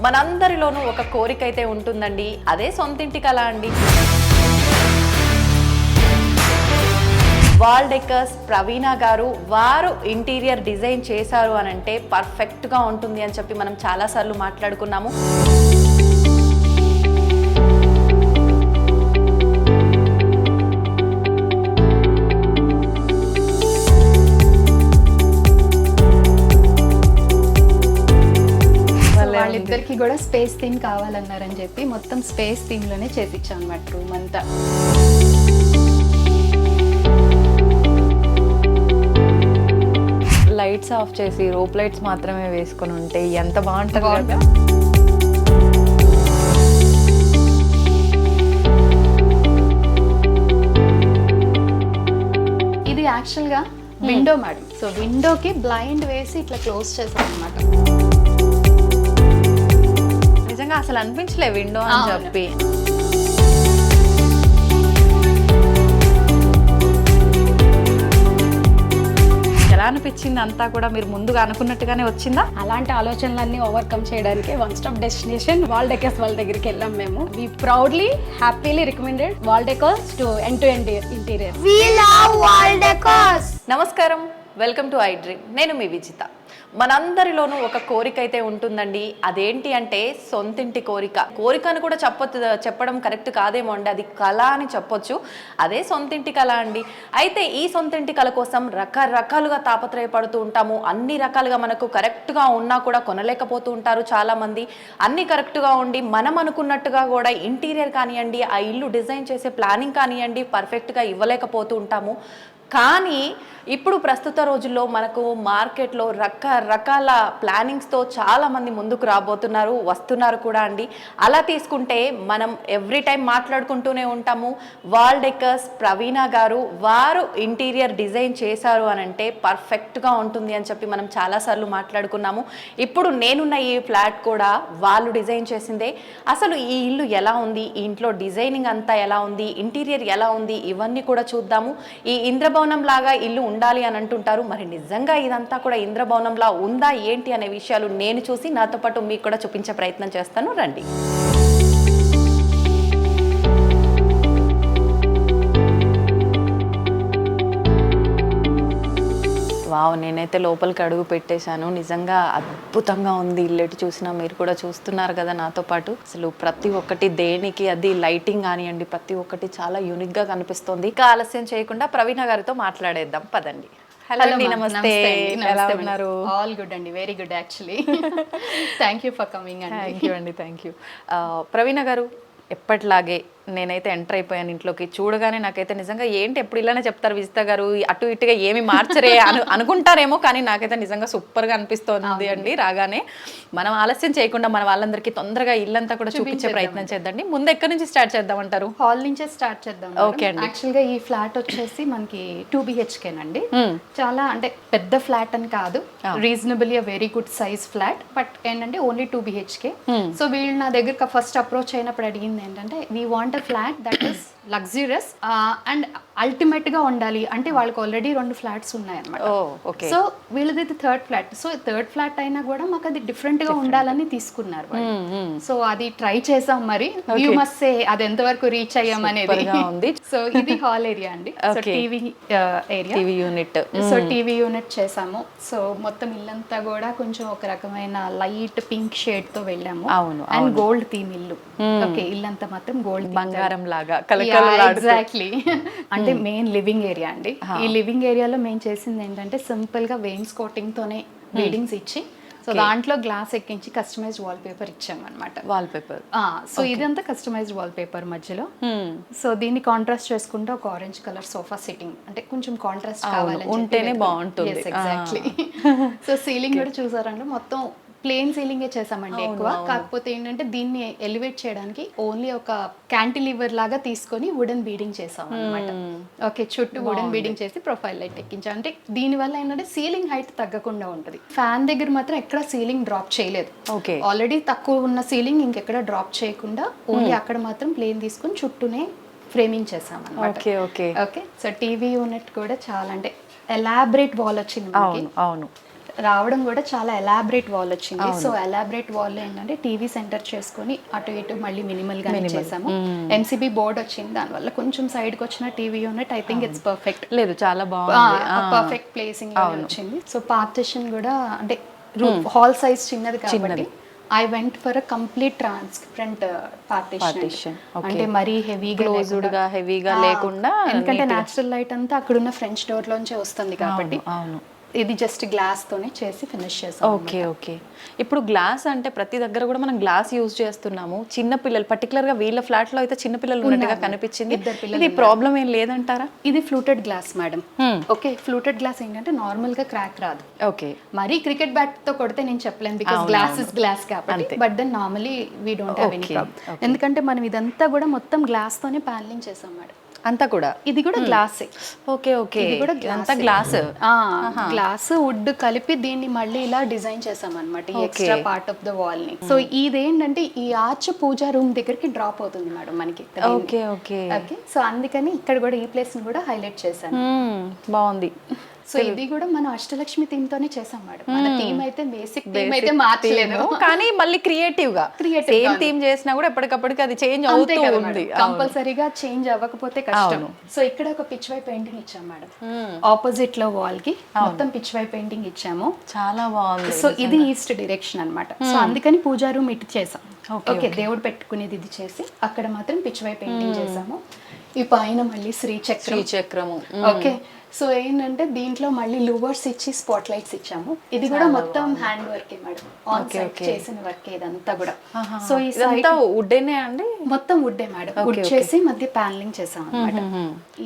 మనందరిలోనూ ఒక కోరిక అయితే ఉంటుందండి, అదే సొంతింటి కల అండి. వాల్ డెకర్స్ ప్రవీణ గారు వారు ఇంటీరియర్ డిజైన్ చేశారు అని అంటే పర్ఫెక్ట్గా ఉంటుంది అని చెప్పి మనం చాలాసార్లు మాట్లాడుకున్నాము. వాళ్ళిద్దరికి కూడా స్పేస్ థీమ్ కావాలన్నారని చెప్పి మొత్తం స్పేస్ థీమ్ లోనే చేపించాం అన్నమాట రూమ్ అంతా. లైట్స్ ఆఫ్ చేసి రోప్ లైట్స్ మాత్రమే వేసుకొని ఉంటే ఎంత బాగుంటుంది కదా. ఇది యాక్చువల్గా విండో మేడం. సో విండోకి బ్లైండ్ వేసి ఇట్లా క్లోజ్ చేసాం అనమాట. నిజంగా అసలు అనిపించలే విండో అని చెప్పి. ఎలా అనిపించింది అంతా కూడా? మీరు ముందుగా అనుకున్నట్టుగానే వచ్చిందా? అలాంటి ఆలోచనలన్నీ ఓవర్కమ్ చేయడానికి one stop destination Wall Decors వాళ్ళ దగ్గరికి వెళ్ళాం మేము. We proudly happily recommended Wall Decors to end to end interior. We love Wall Decors. నమస్కారం, వెల్కమ్ టు ఐ డ్రీమ్. నేను మీ విజిత. మనందరిలోనూ ఒక కోరిక అయితే ఉంటుందండి, అదేంటి అంటే సొంతింటి కోరిక. కోరికను కూడా చెప్పడం కరెక్ట్ కాదేమో అండి, అది కళ అని చెప్పొచ్చు. అదే సొంతింటి కళ అండి. అయితే ఈ సొంతింటి కళ కోసం రకరకాలుగా తాపత్రయపడుతూ ఉంటాము. అన్ని రకాలుగా మనకు కరెక్ట్గా ఉన్నా కూడా కొనలేకపోతూ ఉంటారు చాలామంది. అన్ని కరెక్ట్గా ఉండి మనం అనుకున్నట్టుగా కూడా ఇంటీరియర్ కానివ్వండి, ఆ ఇల్లు డిజైన్ చేసే ప్లానింగ్ కానివ్వండి పర్ఫెక్ట్గా ఇవ్వలేకపోతూ ఉంటాము. కానీ ఇప్పుడు ప్రస్తుత రోజుల్లో మనకు మార్కెట్లో రకరకాల ప్లానింగ్స్తో చాలామంది ముందుకు రాబోతున్నారు, వస్తున్నారు కూడా అండి. అలా తీసుకుంటే మనం ఎవ్రీ టైం మాట్లాడుకుంటూనే ఉంటాము. వాల్ డెకర్స్ ప్రవీణ గారు వారు ఇంటీరియర్ డిజైన్ చేశారు అని అంటే పర్ఫెక్ట్గా ఉంటుంది అని చెప్పి మనం చాలాసార్లు మాట్లాడుకున్నాము. ఇప్పుడు నేనున్న ఈ ఫ్లాట్ కూడా వాళ్ళు డిజైన్ చేసిందే. అసలు ఈ ఇల్లు ఎలా ఉంది, ఈ ఇంట్లో డిజైనింగ్ అంతా ఎలా ఉంది, ఇంటీరియర్ ఎలా ఉంది, ఇవన్నీ కూడా చూద్దాము. ఈ ఇంద్రభవనం లాగా ఇల్లు ఉండాలి అని అంటుంటారు. మరి నిజంగా ఇదంతా కూడా ఇంద్రభవనంలా ఉందా ఏంటి అనే విషయాలు నేను చూసి నాతో పాటు మీకు కూడా చూపించే ప్రయత్నం చేస్తాను, రండి. వావ్, నేనైతే లోపలికి అడుగు పెట్టేశాను. నిజంగా అద్భుతంగా ఉంది ఇల్లు. ఎటు చూసినా మీరు కూడా చూస్తున్నారు కదా నాతో పాటు. అసలు ప్రతి ఒక్కటి దేనికి అది లైటింగ్ కానివ్వండి ప్రతి ఒక్కటి చాలా యూనిక్ గా కనిపిస్తుంది. ఇంకా ఆలస్యం చేయకుండా ప్రవీణ గారితో మాట్లాడేద్దాం, పదండి. హలో అండి, నమస్తే. ఎలా ఉన్నారు? ఆల్ గుడ్ అండి, very good actually. Thank you for coming అండి. థ్యాంక్ యూ అండి, థ్యాంక్ యూ. ప్రవీణ గారు, ఎప్పటిలాగే నేనైతే ఎంటర్ అయిపోయాను ఇంట్లోకి. చూడగానే నాకైతే నిజంగా ఏంటి ఎప్పుడు ఇలానే చెప్తారు విజిత గారు, అటు ఇటుగా ఏమి మార్చరే అనుకుంటారేమో, కానీ నాకైతే నిజంగా సూపర్గా అనిపిస్తోంది అండి. రాగానే మనం ఆలస్యం చేయకుండా మన వాళ్ళందరికీ తొందరగా ఇల్లంతా కూడా చూపించే ప్రయత్నం చేద్దండి. ముందు ఎక్కడి నుంచి స్టార్ట్ చేద్దామంటారు? హాల్ నుంచే స్టార్ట్ చేద్దాం. ఓకే అండి. యాక్చువల్గా ఈ ఫ్లాట్ వచ్చేసి మనకి 2 BHK నండి. చాలా అంటే పెద్ద ఫ్లాట్ అని కాదు, reasonably very good size flat. But ఏంటంటే ఓన్లీ 2 BHK. సో వీళ్ళు నా దగ్గర ఫస్ట్ అప్రోచ్ అయినప్పుడు అడిగింది ఏంటంటే, we want a flat that is luxurious and ultimate గా ఉండాలి. అంటే వాళ్ళకి ఆల్రెడీ 2 ఫ్లాట్స్ ఉన్నాయన్నమాట. సో వీళ్ళది third flat. So third flat అయినా కూడా మాకు అది డిఫరెంట్ గా ఉండాలని తీసుకున్నారు. సో అది ట్రై చేసాం. మరి యూ మస్ట్ సే అది ఎంతవరకు రీచ్ అయ్యాం అనేది. సో ఇది హాల్ ఏరియా అండి. So TV area, TV unit. So TV unit చేసాము. సో మొత్తం ఇల్లంతా కూడా కొంచెం ఒక రకమైన లైట్ పింక్ షేడ్ తో వెళ్ళాము. అవును, అండ్ గోల్డ్ థీమ్ ఇల్లు. ఓకే, ఇల్లంతా మాత్రం గోల్డ్, బంగారం లాగా. ఎగ్జాక్ట్లీ. అంటే మెయిన్ లివింగ్ ఏరియా అండి. ఈ లివింగ్ ఏరియాలో మేము చేసింది ఏంటంటే సింపుల్ గా వెయిన్స్ కోటింగ్ తోనే బీడింగ్స్ ఇచ్చి, సో దాంట్లో గ్లాస్ ఎక్కించి కస్టమైజ్డ్ వాల్ పేపర్ ఇచ్చామన్నమాట. Wallpaper. సో ఇదంతా కస్టమైజ్డ్ వాల్ పేపర్ మధ్యలో. సో దీన్ని కాంట్రాస్ట్ చేసుకుంటే ఒక ఆరెంజ్ కలర్ సోఫా సిట్టింగ్, అంటే కొంచెం కాంట్రాస్ట్ కావాలి ఉంటేనే బాగుంటుంది. ఎగ్జాక్ట్లీ. సో సీలింగ్ కూడా చూసారంటే మొత్తం ప్లేన్ సీలింగే చేసామండి ఎక్కువ. కాకపోతే ఏంటంటే దీన్ని ఎలివేట్ చేయడానికి ఓన్లీ ఒక క్యాంటిలివర్ లాగా తీసుకొని వుడెన్ బీడింగ్ చేసాం అనమాట. ఓకే, చుట్టూ వుడెన్ బీడింగ్ చేసి ప్రొఫైల్ లైట్ ఎక్కించాం. అంటే దీనివల్ల ఏంటంటే సీలింగ్ హైట్ తగ్గకుండా ఉంటుంది. ఫ్యాన్ దగ్గర మాత్రం ఎక్కడ సీలింగ్ డ్రాప్ చేయలేదు. ఓకే, ఆల్రెడీ తక్కువ ఉన్న సీలింగ్ ఇంకెక్కడ డ్రాప్ చేయకుండా ఓన్లీ అక్కడ మాత్రం ప్లేన్ తీసుకొని చుట్టూనే ఫ్రేమింగ్ చేసాం అనమాట. Okay okay okay. So TV unit కూడా చాలా అంటే ఎలాబరేట్ వాల్ వచ్చింది. అవును అవును. రావడం కూడా చాలా ఎలాబరేట్ వాల్ వచ్చింది. సో ఎలాబరేట్ వాల్ ఏంటంటే టీవీ సెంటర్ చేసుకొని అటు ఇటు మళ్ళీ మినిమల్ గా చేసాము. ఎంసీబీ బోర్డ్ వచ్చింది, దానివల్ల కొంచెం సైడ్ కి వచ్చిన TV unit I think it's perfect. లేదు చాలా బాగుంది, పర్ఫెక్ట్ ప్లేసింగ్ వచ్చింది. సో పార్టిషన్ కూడా అంటే హాల్ సైజ్ చిన్నది కాబట్టి I went for a complete transparent partition. అంటే మరీ హెవీగా లేకుండా, ఎందుకంటే నేచురల్ లైట్ అంతా అక్కడున్న ఫ్రెంచ్ డోర్ లోంచే వస్తుంది కాబట్టి ఇది జస్ట్ గ్లాస్ తోనే చేసి ఫినిష్ చేసాం. Okay okay. ఇప్పుడు గ్లాస్ అంటే ప్రతి దగ్గర కూడా మనం గ్లాస్ యూజ్ చేస్తున్నాము. చిన్న పిల్లలు పర్టికులర్ గా వీళ్ళ ఫ్లాట్ లో అయితే చిన్న పిల్లలు ఉన్నట్టుగా కనిపించింది. ఇది ప్రాబ్లం ఏం లేదంటారా? ఇది fluted glass madam. Okay, fluted glass ఏంటంటే నార్మల్ గా క్రాక్ రాదు. ఓకే, మరి క్రికెట్ బ్యాట్ తో కొడితే నేను చెప్పలేను, బికాస్ గ్లాస్ ఇస్ గ్లాస్ కాబట్టి. But then normally we don't have any problem, ఎందుకంటే మనం ఇదంతా కూడా మొత్తం గ్లాస్ తోనే ప్యానలింగ్ చేసాం మేడం. అంతా కూడా ఇది కూడా గ్లాసే. ఓకే ఓకే, ఇది కూడా అంతా గ్లాస్. గ్లాస్ వుడ్ కలిపి దీన్ని మళ్ళీ ఇలా డిజైన్ చేసాం అన్నమాట, ఈ extra part of the wall ని. సో ఇదేంటంటే ఈ ఆర్చ్ పూజా రూమ్ దగ్గరికి డ్రాప్ అవుతుంది మేడం మనకి. ఓకే ఓకే ఓకే, సో అందుకని ఇక్కడ కూడా ఈ ప్లేస్ ని కూడా హైలైట్ చేశాను. బాగుంది. సో ఇది కూడా మనం అష్టలక్ష్మి థీమ్ తోనే చేసాం మేడం. మన థీమ్ అయితే బేసిక్ థీమ్ అయితే మార్చలేదు, కానీ మళ్ళీ క్రియేటివ్ గా సేమ్ థీమ్ చేసినా కూడా ఎప్పటికప్పటికి అది చేంజ్ అవుతూ ఉంది. కంపల్సరీగా చేంజ్ అవ్వకపోతే కష్టం. సో ఇక్కడ ఒక పిచ్ వై పెయింటింగ్ ఇచ్చాం మేడం, ఆపోజిట్ లో వాల్ కి మొత్తం పిచ్ వై పెయింటింగ్ ఇచ్చాము. చాలా బాగుంది. సో ఇది ఈస్ట్ డైరెక్షన్ అన్నమాట. సో అందుకని పూజా రూమ్ ఇటు చేసాం. ఓకే, దేవుడు పెట్టుకునేది ఇది చేసి అక్కడ మాత్రం పిచ్ వై పెయింటింగ్ చేసాము. ఈ పైన మళ్ళీ శ్రీచక్రము. ఓకే, సో ఏంటంటే దీంట్లో మళ్ళీ లూవర్స్ ఇచ్చి స్పాట్ లైట్స్ ఇచ్చాము. ఇది కూడా మొత్తం hand work madam, on site చేసిన వర్క్ ఇదంతా కూడా. సో ఈ సైడ్ వుడ్డేనే అండి, మొత్తం వుడ్డే మేడం. వుడ్ చేసి మధ్య ప్యానలింగ్ చేసాం అన్నమాట.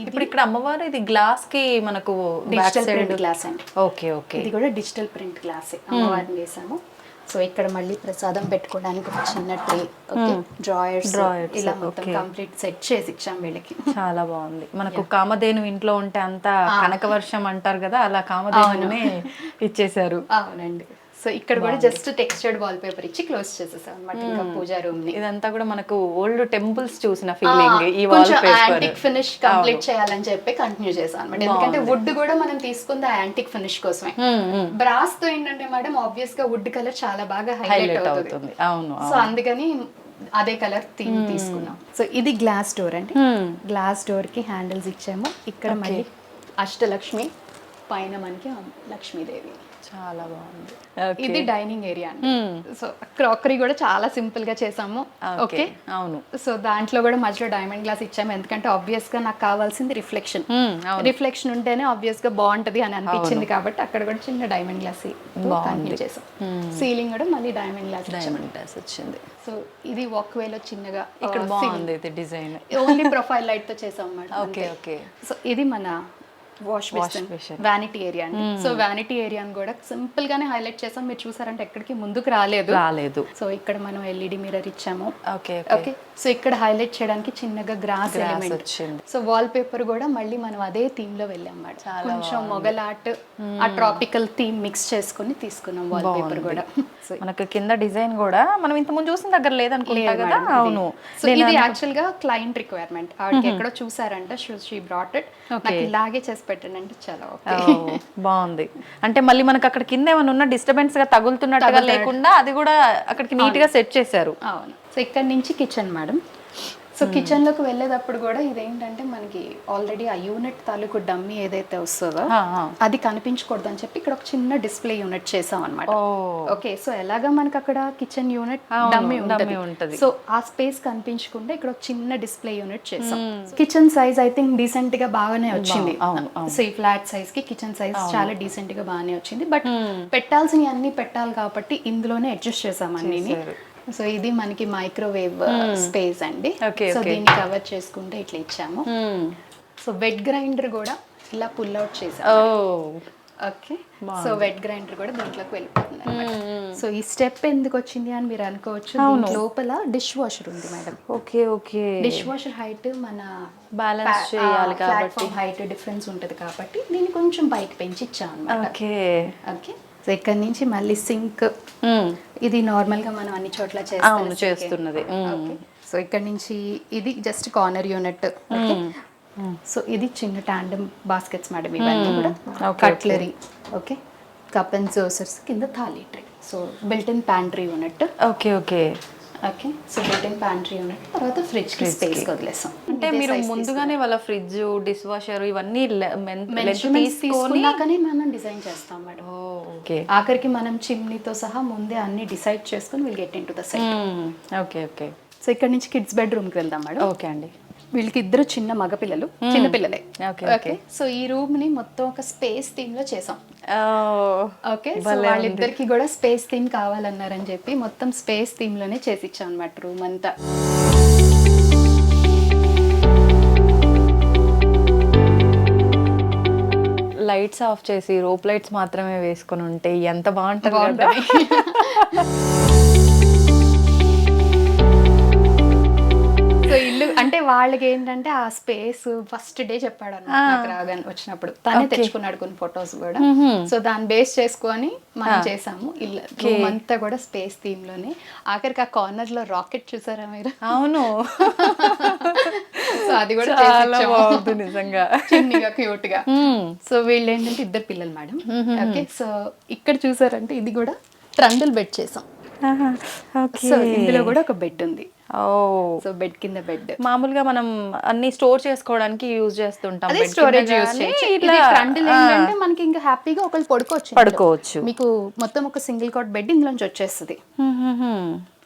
ఇప్పుడు ఇక్కడ అమ్మవారు ఇది గ్లాస్ కి మనకు డిజిటల్ ప్రింట్ గ్లాస్ అండి. ఓకే ఓకే, ఇది కూడా డిజిటల్ ప్రింట్ గ్లాస్ అమ్మవారిని వేసాము. సో ఇక్కడ మళ్ళీ ప్రసాదం పెట్టుకోవడానికి ఒక చిన్న ట్రే, ఓకే, డ్రాయర్స్ ఇలా మొత్తం కంప్లీట్ సెట్ చేసి ఇచ్చాం వీళ్ళకి. చాలా బాగుంది. మనకు కామధేను ఇంట్లో ఉంటే అంత కనకవర్షం అంటారు కదా, అలా కామధేనునే ఇచ్చేసారు. అవునండి. సో ఇక్కడ కూడా జస్ట్ టెక్స్చర్డ్ వాల్ పేపర్ ఇచ్చి క్లోజ్ చేసేసాం అన్నమాట ఇంకా పూజా రూమ్ ని. ఇదంతా కూడా మనకు ఓల్డ్ టెంపుల్స్ చూసిన ఫీలింగ్. ఈ wall paper antique finish complete చేయాలని చెప్పి కంటిన్యూ చేసాం అన్నమాట. ఎందుకంటే వుడ్ కూడా మనం తీసుకుంది ఆ యాంటిక్ ఫినిష్ కోసమే. బ్రాస్ తో ఏంటంటే మేడం ఆబ్వియస్ గా వుడ్ కలర్ చాలా బాగా హైలైట్ అవుతుంది. అవును, సో అందుకని అదే కలర్ థీమ్ తీసుకున్నాం. సో ఇది గ్లాస్ డోర్ అండి. గ్లాస్ డోర్ కి హ్యాండిల్స్ ఇచ్చాము. ఇక్కడ మళ్ళీ అష్టలక్ష్మి, పైన మనకి లక్ష్మీదేవి. చాలా బాగుంది. ఇది డైనింగ్ ఏరియా అండి. సో క్రాకరీ కూడా చాలా సింపుల్ గా చేసాము. ఓకే, అవును. సో దాంట్లో కూడా మధ్యలో డైమండ్ గ్లాస్ ఇచ్చాము, ఎందుకంటే ఆబ్వియస్ గా నాకు కావాల్సింది రిఫ్లెక్షన్ ఉంటేనే ఆబ్వియస్ గా బాగుంటది అని అనిపించింది కాబట్టి అక్కడ కూడా చిన్న డైమండ్ గ్లాస్ కంటిన్యూ చేసాం. సీలింగ్ కూడా మళ్ళీ డైమండ్ గ్లాస్ వచ్చింది. సో ఇది వాక్ వే లో చిన్నగా ఇక్కడ బాగుంది డిజైన్, ఓన్లీ ప్రొఫైల్ లైట్ తో చేసాం మేడం. Okay okay. సో ఇది మన వాష్ బేసిన్ వ్యానిటీ ఏరియా అండి. సో వ్యానిటీ ఏరియాని కూడా సింపుల్ గానే హైలైట్ చేసాం. మీరు చూసారంటే ఎక్కడికి ముందుకు రాలేదు. సో ఇక్కడ మనం ఎల్ఈడి మిర్రర్ ఇచ్చాము. ఓకే ఓకే, సో ఇక్కడ హైలైట్ చేయడానికి చిన్నగా గ్రాస్ ఎలిమెంట్ వచ్చింది. సో వాల్ పేపర్ కూడా మళ్ళీ మనం అదే థీమ్ లో వెళ్ళాం మేడం. కొంచెం మొగల్ ఆర్ట్ ఆ ట్రాపికల్ థీమ్ మిక్స్ చేసుకుని తీసుకున్నాం వాల్ పేపర్ కూడా. సో మనకు కింద డిజైన్ కూడా మనం ఇంత ముందు చూసిన దగ్గర లేదనుకుంటా కదా. అవును, సో ఇది యాక్చువల్ గా క్లయింట్ రిక్వైర్మెంట్. ఆవిడకి ఎక్కడో చూసారంట, షీ బ్రాట్ ఇట్, నాకు ఇలాగే చేసి పెట్టండి అంటే చాలా బాగుంది. అంటే మళ్ళీ మనకు అక్కడ కింద ఏమైనా ఉన్న డిస్టర్బెన్స్ గా తగులుతున్నట్టుగా లేకుండా అది కూడా అక్కడికి నీట్ గా సెట్ చేశారు. అవును. సో ఇక్కడ నుంచి కిచెన్ మేడం. సో కిచెన్ లోకి వెళ్ళేటప్పుడు కూడా ఇదేంటంటే మనకి ఆల్రెడీ ఆ యూనిట్ తాలూకు డమ్మీ ఏదైతే వస్తుందో అది కనిపించకూడదు అని చెప్పి ఇక్కడ ఒక చిన్న డిస్ప్లే యూనిట్ చేసాం అనమాట. ఓకే, సో ఎలాగా మనకి అక్కడ కిచెన్ యూనిట్ డమ్మీ ఉంటుంది, సో ఆ స్పేస్ కనిపించకుండా ఇక్కడ ఒక చిన్న డిస్ప్లే యూనిట్ చేసాం. Kitchen size I think decent గా బాగానే వచ్చింది. సో ఈ ఫ్లాట్ సైజ్ కి కిచెన్ సైజ్ చాలా డీసెంట్ గా బాగానే వచ్చింది. బట్ పెట్టాల్సినవి అన్ని పెట్టాలి కాబట్టి ఇందులోనే అడ్జస్ట్ చేసాం అన్ని. సో ఇది మనకి మైక్రోవేవ్ స్పేస్ అండి. సో దీన్ని కవర్ చేసుకుంటే ఇట్లా ఇచ్చాము. సో వెట్ గ్రైండర్ కూడా ఇలా పుల్ అవుట్ చేసాము. ఓకే, సో వెట్ గ్రైండర్ కూడా దీంట్లోకి వెళ్ళిపోతుంది అన్నమాట. సో ఈ స్టెప్ ఎందుకు వచ్చింది అని మీరు అనుకోవచ్చు. లోపల డిష్ వాషర్ ఉంది madam. Okay okay, dish washer height మన బ్యాలెన్స్ చేయాలి కాబట్టి హైట్ డిఫరెన్స్ ఉంటుంది కాబట్టి దీన్ని కొంచెం పైకి పెంచి ఇచ్చాం అన్నమాట. ఓకే ఓకే, సో ఇక్కడ నుంచి మళ్ళీ సింక్. ఇది నార్మల్ గా మనం అన్ని చోట్ల చేస్తున్నది. సో ఇక్కడ నుంచి ఇది జస్ట్ కార్నర్ యూనిట్. సో ఇది చిన్న టాండమ్ బాస్కెట్స్ మేడం, ఇవన్నీ కూడా కట్లరీ. ఓకే, కప్ అండ్ సోసర్స్ కింద thali tray. So built in pantry unit. Okay okay. Okay, so built in pantry unit. తర్వాత ఫ్రిడ్జ్ కి స్పేస్ వదిలేసాం. అంటే మీరు ముందుగానే వాళ్ళ ఫ్రిడ్జ్, డిష్ వాషర్ ఇవన్నీ తీసుకున్నాకనే మనం డిజైన్ చేస్తాం మేడం. ఓకే. ఆఖరికి మనం చిమ్నీతో సహా ముందే అన్ని డిసైడ్ చేసుకుని will get in to the set. Okay okay. So ఇక్కడ నుంచి కిడ్స్ బెడ్రూమ్కి వెళ్దాం మేడం. ఓకే అండి. వీళ్ళకి ఇద్దరు చిన్న మగపిల్లలు, చిన్న పిల్లలే. ఓకే ఓకే, సో ఈ రూమ్ ని మొత్తం ఒక స్పేస్ థీమ్ లో చేసాం. ఓకే, సో వాళ్ళిద్దరికి కూడా స్పేస్ థీమ్ కావాలన్నారని చెప్పి మొత్తం స్పేస్ థీమ్ లోనే చేసి ఇచ్చాం అన్నమాట రూమ్ అంతా. లైట్స్ ఆఫ్ చేసి రోప్ లైట్స్ మాత్రమే వేసుకొని ఉంటే ఎంత బాగుంటుంది కదా. సో ఇల్లు అంటే వాళ్ళకి ఏంటంటే ఆ స్పేస్ ఫస్ట్ డే చెప్పాడు అన్నమాట నాకు రాగానే వచ్చినప్పుడు. తనే తెచ్చుకున్నాడు కొన్ని ఫొటోస్ కూడా. సో దాన్ని బేస్ చేసుకొని మనం చేసాము ఇల్లు రూమ్ అంతా కూడా స్పేస్ థీమ్ లోనే. ఆఖరికి ఆ కార్నర్ లో రాకెట్ చూసారా మీరు? అవును. సో అది కూడా చాలా బాగుంది నిజంగా, చిన్నగా క్యూట్ గా. సో వీళ్ళు ఏంటంటే ఇద్దరు పిల్లలు మేడం. ఓకే, సో ఇక్కడ చూసారంటే ఇది కూడా ట్రండిల్ బెడ్ చేసాం. సో ఇందులో కూడా ఒక బెడ్ ఉంది. సో బెడ్ కింద బెడ్ మామూలుగా మనం అన్ని స్టోర్ చేసుకోవడానికి యూజ్ చేస్తుంటాం. అదే స్టోరేజ్ యూజ్ ఏంటంటే మనకి ఇంకా హ్యాపీగా ఒకళ్ళు పడుకోవచ్చు. మీకు మొత్తం ఒక సింగిల్ కాట్ బెడ్ ఇందులోంచి వచ్చేస్తుంది.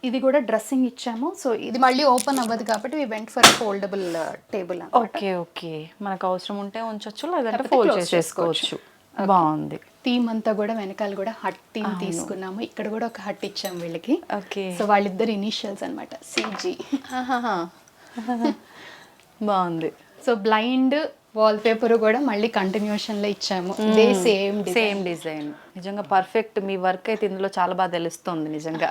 ఇది కూడా డ్రెస్సింగ్ ఇచ్చాము. సో ఇది మళ్ళీ ఓపెన్ అవ్వదు కాబట్టి we went for foldable table. Okay okay, మనకు అవసరం ఉంటే ఉంచొచ్చు, లేదంటే ఫోల్డ్ చేసేసుకోవచ్చు. బాగుంది. థీమ్ అంతా కూడా వెనకాల కూడా హట్ థీమ్ తీసుకున్నాము. ఇక్కడ కూడా ఒక హట్ ఇచ్చాము వీళ్ళకి. ఓకే, సో వాళ్ళిద్దరు ఇనిషియల్స్ అన్నమాట, సిజీ. బాగుంది. సో బ్లైండ్ వాల్ పేపర్ కూడా మళ్ళీ కంటిన్యూషన్ లో ఇచ్చాము. ఇదే సేమ్ డిజైన్. నిజంగా పర్ఫెక్ట్. మీ వర్క్ అయితే ఇందులో చాలా బాగా తెలుస్తుంది నిజంగా.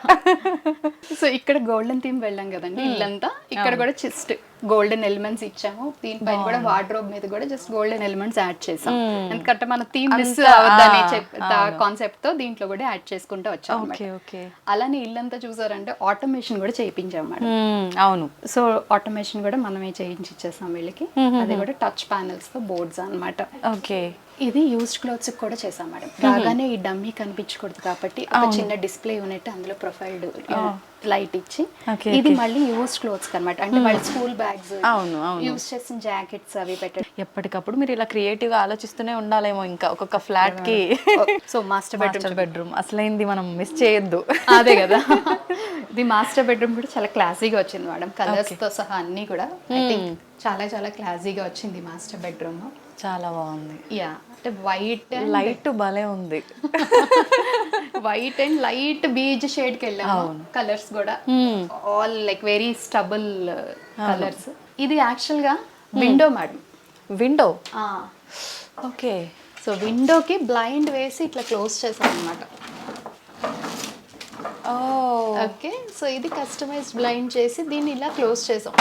సో ఇక్కడ గోల్డెన్ థీమ్ వెళ్ళాం కదండి ఇల్లంతా. ఇక్కడ కూడా జస్ట్ గోల్డెన్ ఎలిమెంట్స్ ఇచ్చాము. దీనిపైన కూడా వార్డ్రోబ్ మీద కూడా జస్ట్ గోల్డెన్ ఎలిమెంట్స్ యాడ్ చేసాం. ఎందుకంటే మన థీమ్ మిస్ అవద్దని కాన్సెప్ట్ తో దీంట్లో కూడా యాడ్ చేసుకుంటూ వచ్చాం. అలానే ఇల్లంతా చూసారంటే ఆటోమేషన్ కూడా చేయించాం మేడం. అవును. సో ఆటోమేషన్ కూడా మనమే చేయించి ఇచ్చేసాం వీళ్ళకి. అది కూడా టచ్ ప్యానెల్స్ తో బోర్డ్స్ అన్నమాట. ఓకే, ఇది యూస్డ్ క్లోత్స్ కూడా చేసాం మేడం. రాగానే ఈ డమ్మీ కనిపించకూడదు కాబట్టి ఒక చిన్న డిస్ప్లే యూనిట్ అందులో ప్రొఫైల్డ్ లైట్ ఇచ్చి, ఇది మళ్ళీ యూస్డ్ క్లోత్స్ అన్నమాట. అంటే వాళ్ళ స్కూల్ బ్యాగ్స్, యూస్ చేసిన జాకెట్స్ అవి పెట్టండి. ఎప్పటికప్పుడు మీరు ఇలా క్రియేటివ్ గా ఆలోచిస్తూనే ఉండాలేమో. ఇంకా ఒక్కొక్క ఫ్లాట్ కి. సో మాస్టర్ బెడ్రూమ్ అసలైంది మనం మిస్ చేయొద్దు. అదే కదా. ఇది మాస్టర్ బెడ్రూమ్ కూడా చాలా క్లాసీగా వచ్చింది మేడం. కలర్స్ తో సహా అన్ని కూడా చాలా చాలా క్లాసీగా వచ్చింది మాస్టర్ బెడ్రూమ్. చాలా బాగుంది. యా, అంటే వైట్ లైట్ భలే ఉంది. White and light beige shade కి వెళ్ళాము. కలర్స్ కూడా all like very subtle colours. ఇది యాక్చువల్ గా window madam. Window. Okay, so విండోకి బ్లైండ్ వేసి ఇట్లా క్లోజ్ చేసాం అనమాట. ఓకే, సో ఇది కస్టమైజ్డ్ బ్లైండ్ చేసి దీన్ని ఇలా క్లోజ్ చేసాం.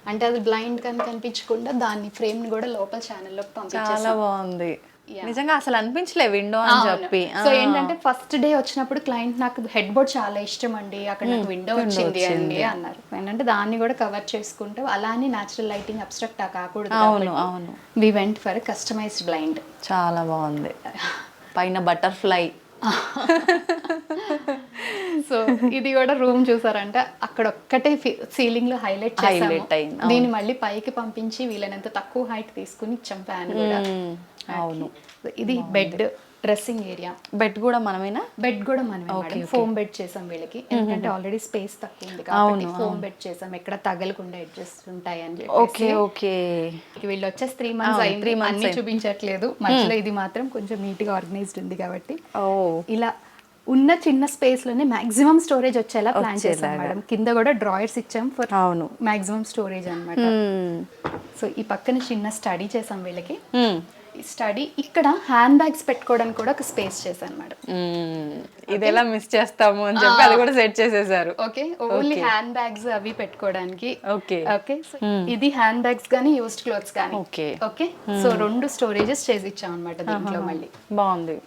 అంటే అది బ్లైండ్ కానీ కనిపించకుండా దాన్ని ఫ్రేమ్ ని కూడా లోపల ఛానల్లోకి పంపించేసాం. చాలా బాగుంది నిజంగా. అసలు అనిపించలే విండో అని చెప్పి. సో ఏంటంటే ఫస్ట్ డే వచ్చినప్పుడు క్లయింట్ నాకు హెడ్ బోర్డ్ చాలా ఇష్టం అండి, అక్కడ నాకు విండో వచ్చింది అండి అన్నారు. ఏంటంటే దాన్ని కూడా కవర్ చేసుకుంటూ అలానే న్యాచురల్ లైటింగ్ అబ్స్ట్రాక్ట్ కాకూడదు. అవును. We went for customized blind. చాలా బాగుంది. పైన బటర్ఫ్లై. సో ఇది కూడా రూమ్ చూసారంటే అక్కడ ఒక్కటే సీలింగ్ లో హైలైట్ అయింది. దీన్ని మళ్ళీ పైకి పంపించి వీళ్ళనంత తక్కువ హైట్ తీసుకుని ఇచ్చాం ఫ్యాన్ కూడా. అవును. ఇది బెడ్, డ్రెస్సింగ్ ఏరియా. బెడ్ కూడా మనమేనా? బెడ్ కూడా మనమే. ఫోమ్ బెడ్ చేసాం వీళ్ళకి, ఎందుకంటే ఆల్రెడీ స్పేస్ తక్కువ ఉంది కాబట్టి ఫోమ్ బెడ్ చేసాం. ఎక్కడ తగలకుండా అడ్జస్ట్ ఉంటాయి అని చెప్పి. ఓకే. వీళ్ళు వచ్చేసి 3 months అయింది, అన్ని చూపించట్లేదు. మధ్యలో ఇది మాత్రం కొంచెం నీట్ గా ఆర్గనైజ్డ్ ఉంది కాబట్టి ఇలా ఉన్న చిన్న స్పేస్ లోనే మాక్సిమం స్టోరేజ్ వచ్చేలా ప్లాన్ చేసాం మేడం. కింద కూడా డ్రాయర్స్ ఇచ్చాం ఫర్ మాక్సిమం స్టోరేజ్ అన్నమాట. సో ఈ పక్కన చిన్న స్టడీ చేసాం వీళ్ళకి. స్టడీ ఇక్కడ హ్యాండ్ బ్యాగ్స్ పెట్టుకోవడానికి కూడా ఒక స్పేస్ చేశాను మేడం. ఇది ఎలా మిస్ చేస్తాము అని చెప్పి అది కూడా సెట్ చేసేసారు. ఓకే, ఓన్లీ హ్యాండ్ బ్యాగ్స్ అవి పెట్టుకోవడానికి. ఓకే. ఇది హ్యాండ్ బ్యాగ్స్ కానీ యూస్డ్ క్లోత్స్ కానీ. ఓకే, సో 2 స్టోరేజెస్ చేసి ఇచ్చాం అనమాట దీంట్లో. మళ్ళీ బాగుంది.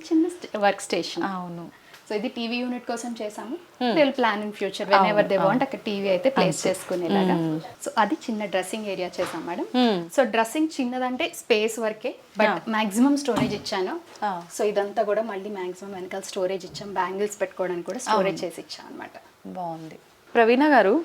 చిన్న వర్క్ స్టేషన్. అవును. సో ఇది టీవీ యూనిట్ కోసం చేసాము. They'll plan in future whenever they want అక్కడ టీవీ అయితే ప్లేస్ చేసుకునేలాగా. సో అది చిన్న డ్రెస్సింగ్ ఏరియా చేసాం మేడం. సో డ్రెస్సింగ్ చిన్నదంటే స్పేస్ వరకే, బట్ మాక్సిమం స్టోరేజ్ ఇచ్చాను. సో ఇదంతా కూడా మళ్ళీ మాక్సిమం వెనకాల స్టోరేజ్ ఇచ్చాం. బ్యాంగిల్స్ పెట్టుకోవడానికి కూడా స్టోరేజ్ చేసి ఇచ్చాం అనమాట. బాగుంది. ప్రవీణ గారు,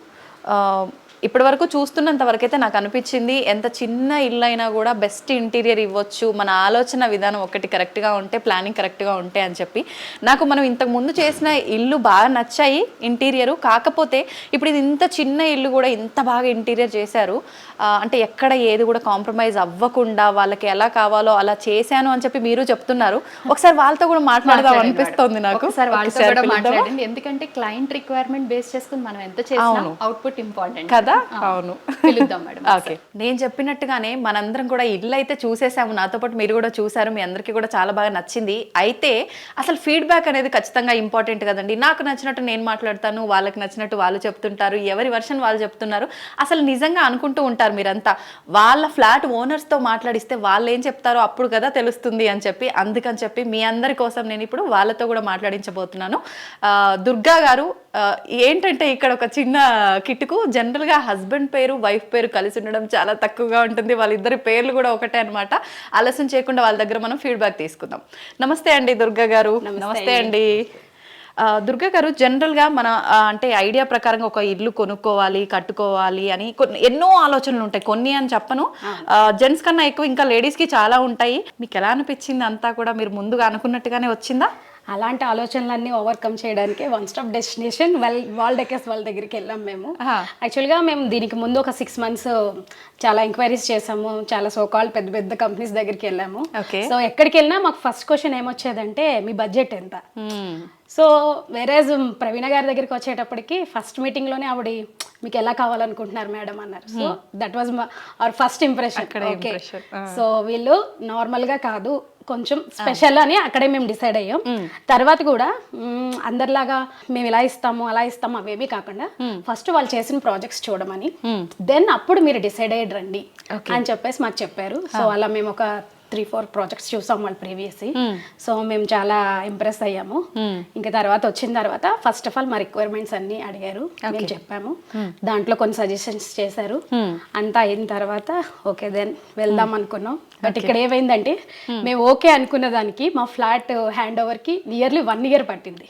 ఇప్పటి వరకు చూస్తున్నంత వరకు అయితే నాకు అనిపించింది ఎంత చిన్న ఇల్లు అయినా కూడా బెస్ట్ ఇంటీరియర్ ఇవ్వచ్చు, మన ఆలోచన విధానం ఒకటి కరెక్ట్గా ఉంటే, ప్లానింగ్ కరెక్ట్గా ఉంటే అని చెప్పి. నాకు మనం ఇంతకు ముందు చేసిన ఇల్లు బాగా నచ్చాయి ఇంటీరియరు. కాకపోతే ఇప్పుడు ఇది ఇంత చిన్న ఇల్లు కూడా ఇంత బాగా ఇంటీరియర్ చేశారు. అంటే ఎక్కడ ఏది కూడా కాంప్రమైజ్ అవ్వకుండా వాళ్ళకి ఎలా కావాలో అలా చేశాను అని చెప్పి మీరు చెప్తున్నారు. ఒకసారి వాళ్ళతో కూడా మాట్లాడదాం అనిపిస్తుంది నాకు. వాళ్ళతో కూడా మాట్లాడండి, ఎందుకంటే క్లయింట్ రిక్వైర్మెంట్ బేస్ చేసుకుని మనం ఎంత చేసినా అవుట్పుట్ ఇంపార్టెంట్ కదా. అవును, పిలుద్దాం మేడం. ఓకే, నేను చెప్పినట్టుగానే మనందరం కూడా ఇల్లు అయితే చూసేసాము, నాతో పాటు మీరు కూడా చూసారు, మీ అందరికీ కూడా చాలా బాగా నచ్చింది. అయితే అసలు ఫీడ్బ్యాక్ అనేది ఖచ్చితంగా ఇంపార్టెంట్ కదండి. నాకు నచ్చినట్టు నేను మాట్లాడతాను, వాళ్ళకి నచ్చినట్టు వాళ్ళు చెప్తుంటారు, ఎవరి వర్షన్ వాళ్ళు చెప్తున్నారు. అసలు నిజంగా అనుకుంటూ ఉంటారు మీరంతా, వాళ్ళ ఫ్లాట్ ఓనర్స్తో మాట్లాడిస్తే వాళ్ళు ఏం చెప్తారో అప్పుడు కదా తెలుస్తుంది అని చెప్పి. అందుకని చెప్పి మీ అందరి కోసం నేను ఇప్పుడు వాళ్ళతో కూడా మాట్లాడించబోతున్నాను. దుర్గా గారు, ఏంటంటే ఇక్కడ ఒక చిన్న కిట్టుకు జనరల్గా హస్బెండ్ పేరు వైఫ్ పేరు కలిసి ఉండడం చాలా తక్కువగా ఉంటుంది. వాళ్ళిద్దరి పేర్లు కూడా ఒకటే అనమాట. ఆలస్యం చేయకుండా వాళ్ళ దగ్గర మనం ఫీడ్బ్యాక్ తీసుకుందాం. నమస్తే అండి దుర్గా గారు. నమస్తే అండి. దుర్గా గారు, జనరల్గా మన అంటే ఐడియా ప్రకారంగా ఒక ఇల్లు కొనుక్కోవాలి, కట్టుకోవాలి అని ఎన్నో ఆలోచనలు ఉంటాయి. కొన్ని అని చెప్పను, జెంట్స్ కన్నా ఎక్కువ ఇంకా లేడీస్కి చాలా ఉంటాయి. మీకు ఎలా అనిపించింది? అంతా కూడా మీరు ముందుగా అనుకున్నట్టుగానే వచ్చిందా? అలాంటి ఆలోచనలన్నీ ఓవర్కమ్ చేయడానికి one stop destination Wall Decors వాళ్ళ దగ్గరికి వెళ్ళాం మేము. యాక్చువల్గా మేము దీనికి ముందు ఒక 6 months చాలా ఎంక్వైరీస్ చేసాము, చాలా సోకాల్ పెద్ద పెద్ద కంపెనీస్ దగ్గరికి వెళ్ళాము. సో ఎక్కడికి వెళ్ళినా మాకు ఫస్ట్ క్వశ్చన్ ఏమొచ్చేదంటే మీ బడ్జెట్ ఎంత. సో వేరేజ్ ప్రవీణ గారి దగ్గరికి వచ్చేటప్పటికి ఫస్ట్ మీటింగ్లోనే ఆవిడ మీకు ఎలా కావాలనుకుంటున్నారు మేడం అన్నారు. So that was our first impression. Okay, so వీళ్ళు నార్మల్గా కాదు, కొంచెం స్పెషల్ అని అక్కడే మేము డిసైడ్ అయ్యాం. తర్వాత కూడా అందరిలాగా మేము ఇలా ఇస్తాము అలా ఇస్తాము అవేమీ కాకుండా ఫస్ట్ వాళ్ళు చేసిన ప్రాజెక్ట్స్ చూడమని, దెన్ అప్పుడు మీరు డిసైడ్ అయ్యి రండి అని చెప్పేసి మాకు చెప్పారు. సో అలా మేము ఒక 3-4 ప్రాజెక్ట్స్ చూసాం వాళ్ళు ప్రీవియస్. సో మేము చాలా ఇంప్రెస్ అయ్యాము. ఇంకా తర్వాత వచ్చిన తర్వాత ఫస్ట్ ఆఫ్ ఆల్ మా రిక్వైర్మెంట్స్ అన్ని అడిగారు, మేము చెప్పాము, దాంట్లో కొన్ని సజెషన్స్ చేశారు. అంతా అయిన తర్వాత ఓకే దెన్ వెళ్దాం అనుకున్నాం. బట్ ఇక్కడ ఏమైందంటే మేము ఓకే అనుకున్న దానికి మా ఫ్లాట్ హ్యాండ్ ఓవర్ కి నియర్లీ 1 year పట్టింది.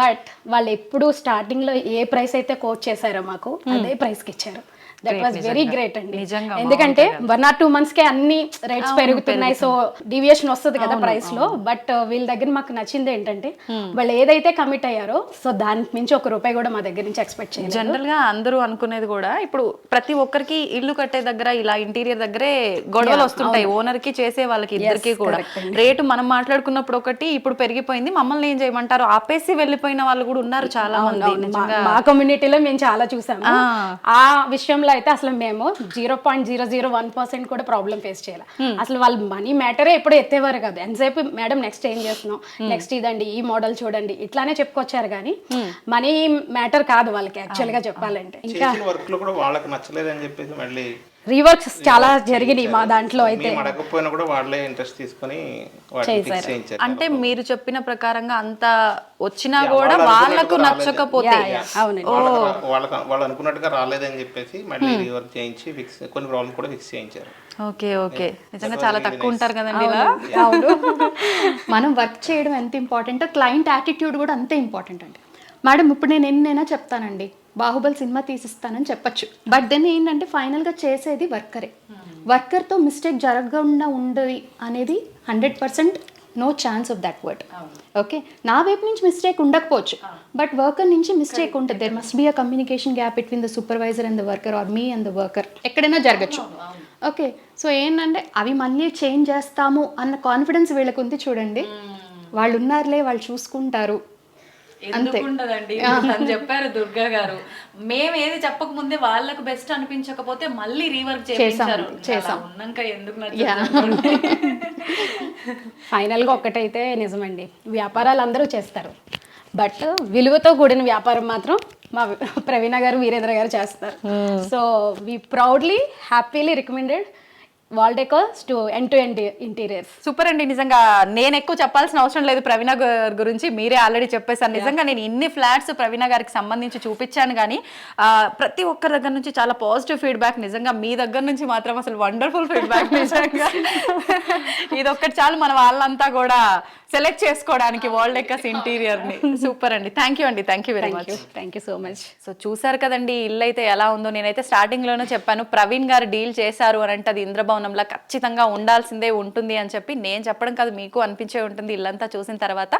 బట్ వాళ్ళు ఎప్పుడు స్టార్టింగ్ లో ఏ ప్రైస్ అయితే కోట్ చేశారో మాకు అదే ప్రైస్ కి ఇచ్చారు. దట్ వాజ్ వెరీ గ్రేట్ అండి. ఎందుకంటే 1 or 2 months కే అన్ని రేట్స్ పెరుగుతున్నాయి, సో డివియేషన్ వస్తుంది కదా ప్రైస్ లో. బట్ వీళ్ళ దగ్గర మాకు నచ్చింది ఏంటంటే వాళ్ళు ఏదైతే కమిట్ అయ్యారో సో దానికి మించి ₹1 కూడా మా దగ్గర నుంచి ఎక్స్పెక్ట్ చేయాలి. జనరల్ గా అందరూ అనుకునేది కూడా ఇప్పుడు ప్రతి ఒక్కరికి ఇల్లు కట్టే దగ్గర ఇలా ఇంటీరియర్ దగ్గరే గొడవలు వస్తుంటాయి, ఓనర్ కి చేసే వాళ్ళకి ఇద్దరికి కూడా. రేటు మనం మాట్లాడుకున్నప్పుడు ఒకటి, ఇప్పుడు పెరిగిపోయింది, మమ్మల్ని ఏం చేయమంటారు ఆపేసి వెళ్ళిపోయిన వాళ్ళు కూడా ఉన్నారు చాలా మంది. మా కమ్యూనిటీలో మేము చాలా చూసాము. ఆ విషయంలో అయితే అసలు మేము 0.001% కూడా ప్రాబ్లం ఫేస్ చేయాలి. అసలు వాళ్ళు మనీ మ్యాటరే ఎప్పుడు ఎత్తేవారు కాదు. ఎంతసేపు మేడం నెక్స్ట్ ఏం చేస్తున్నాం, నెక్స్ట్ ఇదండి, ఈ మోడల్ చూడండి, ఇట్లానే చెప్పుకొచ్చారు. కానీ మనీ మ్యాటర్ కాదు వాళ్ళకి యాక్చువల్ గా చెప్పాలంటే. ఇంకా వర్క్ లో కూడా వాళ్ళకి నచ్చలేదు అని చెప్పేసి మళ్ళీ రీవర్క్స్ చాలా జరిగినాయి మా దాంట్లో. అయితే అడగకపోయినా కూడా వాళ్ళే ఇంట్రెస్ట్ తీసుకొని చేయించారు. అంటే మీరు చెప్పిన ప్రకారంగా అంత వచ్చినా కూడా వాళ్ళకు నచ్చకపోతే వాళ్ళు అనుకున్నట్టుగా రాలేదని చెప్పేసి మళ్ళీ రీవర్క్ చేయించి ఫిక్స్ కొన్ని ప్రాబ్లమ్ కూడా ఫిక్స్ చేయించారు. ఓకే ఓకే, నిజంగా చాలా తక్కువ ఉంటారు కదండి ఇలా. మనం వర్క్ చేయడం ఎంత ఇంపార్టెంట్, క్లయింట్ యాటిట్యూడ్ కూడా అంతే ఇంపార్టెంట్ అండి. మేడం ఇప్పుడు నేను ఎన్నైనా చెప్తానండి, బాహుబలి సినిమా తీసిస్తానని చెప్పచ్చు, బట్ దెన్ ఏంటంటే ఫైనల్గా చేసేది వర్కరే. వర్కర్తో మిస్టేక్ జరగకుండా ఉండదు అనేది 100% no chance of that word. Okay, నా వైపు నుంచి మిస్టేక్ ఉండకపోవచ్చు, బట్ వర్కర్ నుంచి మిస్టేక్ ఉంటుంది. There must be a communication gap between the supervisor and the worker or me and the worker. ఎక్కడైనా జరగచ్చు. ఓకే, సో ఏంటంటే అవి మళ్ళీ చేంజ్ చేస్తాము అన్న కాన్ఫిడెన్స్ వీళ్ళకు ఉంది చూడండి. వాళ్ళు ఉన్నారులే, వాళ్ళు చూసుకుంటారు. ఎందుకుండదండి, చెప్పారు దుర్గా గారు, మేము ఏది చెప్పక ముందే వాళ్ళకు బెస్ట్ అనిపించకపోతే మళ్ళీ రీవర్క్ చేశారు. ఉన్నాక ఎందుకు ఫైనల్ గా ఒక్కటైతే నిజమండి, వ్యాపారాలు అందరూ చేస్తారు, బట్ విలువతో కూడిన వ్యాపారం మాత్రం మా ప్రవీణ గారు, వీరేంద్ర గారు చేస్తారు. So we proudly happily recommended Wall Decors to end interiors. Super అండి. నిజంగా నేను ఎక్కువ చెప్పాల్సిన అవసరం లేదు ప్రవీణ గారి గురించి, మీరే ఆల్రెడీ చెప్పేశారు. నిజంగా నేను ఇన్ని ఫ్లాట్స్ ప్రవీణ గారికి సంబంధించి చూపించాను కానీ ప్రతి ఒక్కరి దగ్గర నుంచి చాలా పాజిటివ్ ఫీడ్బ్యాక్, నిజంగా మీ దగ్గర నుంచి మాత్రం అసలు వండర్ఫుల్ ఫీడ్బ్యాక్. నిజంగా ఇదొక్కటి చాలు మన వాళ్ళంతా కూడా సెలెక్ట్ చేసుకోవడానికి వాల్ డెకర్స్ ఇంటీరియర్ ని. సూపర్ అండి, థ్యాంక్ యూ అండి, thank you very much. Thank you so much. So చూసారు కదండి ఇల్లు అయితే ఎలా ఉందో. నేనైతే స్టార్టింగ్ లోనే చెప్పాను ప్రవీణ్ గారు డీల్ చేశారు అని అంటే అది ఇంద్రభవనంలో ఖచ్చితంగా ఉండాల్సిందే ఉంటుంది అని చెప్పి. నేను చెప్పడం కాదు, మీకు అనిపించే ఉంటుంది ఇల్లంతా చూసిన తర్వాత.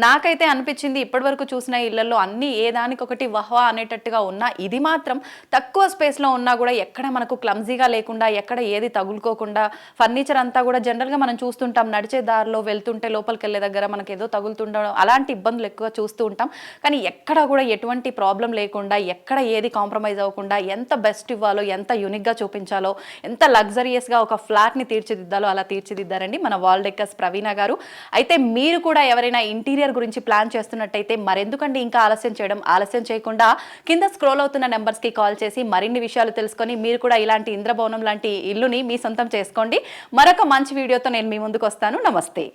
నాకైతే అనిపించింది ఇప్పటి వరకు చూసిన ఇళ్లలో అన్ని ఏ దానికొకటి వహ్వా అనేటట్టుగా ఉన్నా, ఇది మాత్రం తక్కువ స్పేస్ లో ఉన్నా కూడా ఎక్కడ మనకు క్లమ్జీగా లేకుండా, ఎక్కడ ఏది తగులుకోకుండా, ఫర్నిచర్ అంతా కూడా జనరల్ గా మనం చూస్తుంటాం నడిచే దారిలో వెళ్తుంటే లోపలికి వెళ్ళే దగ్గర మనకి ఏదో తగులుతుండడం అలాంటి ఇబ్బందులు ఎక్కువ చూస్తూ ఉంటాం. కానీ ఎక్కడ కూడా ఎటువంటి ప్రాబ్లం లేకుండా, ఎక్కడ ఏది కాంప్రమైజ్ అవ్వకుండా, ఎంత బెస్ట్ ఇవ్వాలో, ఎంత యూనిక్గా చూపించాలో, ఎంత లగ్జరియస్గా ఒక ఫ్లాట్ని తీర్చిదిద్దాలో అలా తీర్చిదిద్దారండి మన వాల్ డెకర్స్ ప్రవీణ గారు. అయితే మీరు కూడా ఎవరైనా ఇంటీరియర్ గురించి ప్లాన్ చేస్తున్నట్టయితే మరెందుకండి ఇంకా ఆలస్యం చేయడం, ఆలస్యం చేయకుండా కింద స్క్రోల్ అవుతున్న నెంబర్స్కి కాల్ చేసి మరిన్ని విషయాలు తెలుసుకొని మీరు కూడా ఇలాంటి ఇంద్రభవనం లాంటి ఇల్లుని మీ సొంతం చేసుకోండి. మరొక మంచి వీడియోతో నేను మీ ముందుకు వస్తాను. నమస్తే.